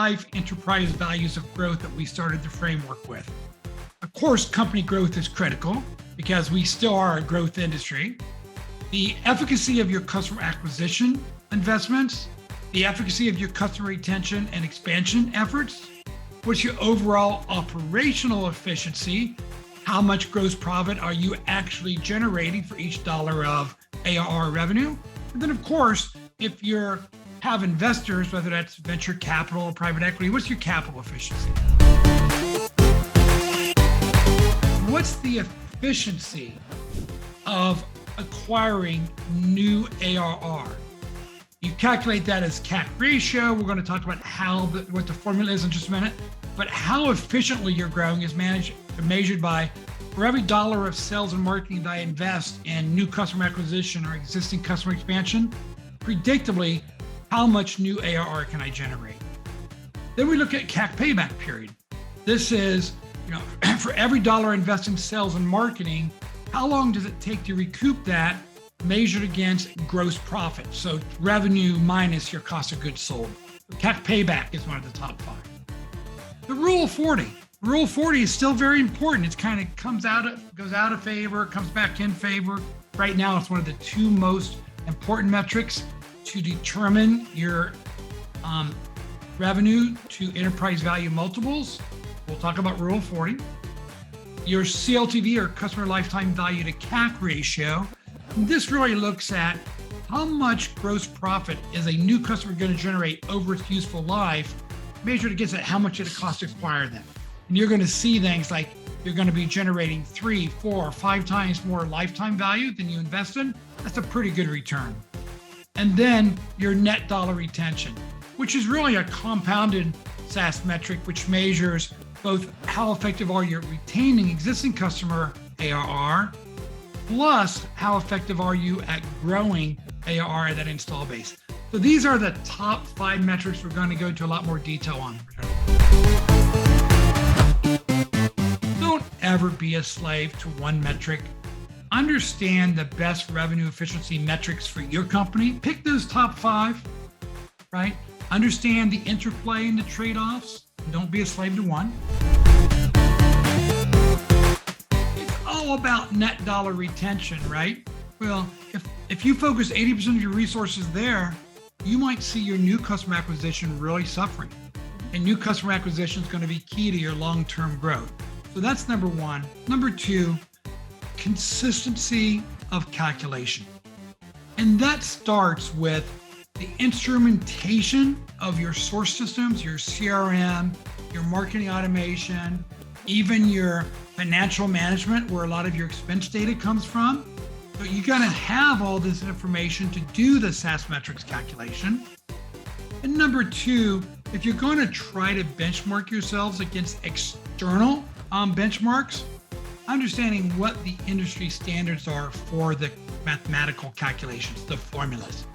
5 enterprise values of growth that we started the framework with. Of course, company growth is critical because we still are a growth industry. The efficacy of your customer acquisition investments, the efficacy of your customer retention and expansion efforts, what's your overall operational efficiency, how much gross profit are you actually generating for each dollar of ARR revenue, and then of course, if you have investors, whether that's venture capital or private equity, what's your capital efficiency? What's the efficiency of acquiring new ARR? You calculate that as CAC ratio. We're going to talk about what the formula is in just a minute, but how efficiently you're growing is measured by, for every dollar of sales and marketing that I invest in new customer acquisition or existing customer expansion, predictably, how much new ARR can I generate? Then we look at CAC payback period. This is, for every dollar invested in sales and marketing, how long does it take to recoup that measured against gross profit? So revenue minus your cost of goods sold. CAC payback is one of the top 5. The Rule of 40. Rule of 40 is still very important. It kind of goes out of favor, comes back in favor. Right now, it's one of the 2 most important metrics to determine your revenue to enterprise value multiples. We'll talk about Rule of 40. Your CLTV, or customer lifetime value to CAC ratio. This really looks at how much gross profit is a new customer going to generate over its useful life, measured against how much it costs to acquire them. And you're going to see things like you're going to be generating 3, 4, 5 times more lifetime value than you invested. That's a pretty good return. And then your net dollar retention, which is really a compounded SaaS metric, which measures both how effective are you at retaining existing customer ARR, plus how effective are you at growing ARR at that install base. So these are the top 5 metrics we're going to go into a lot more detail on. Don't ever be a slave to one metric. Understand the best revenue efficiency metrics for your company. Pick those top 5, right? Understand the interplay and the trade-offs. Don't be a slave to one. It's all about net dollar retention, right? Well, if you focus 80% of your resources there, you might see your new customer acquisition really suffering. And new customer acquisition is going to be key to your long-term growth. So that's number 1. Number 2, consistency of calculation. And that starts with the instrumentation of your source systems, your CRM, your marketing automation, even your financial management, where a lot of your expense data comes from. So you got to have all this information to do the SaaS metrics calculation. And number 2, if you're going to try to benchmark yourselves against external benchmarks, understanding what the industry standards are for the mathematical calculations, the formulas.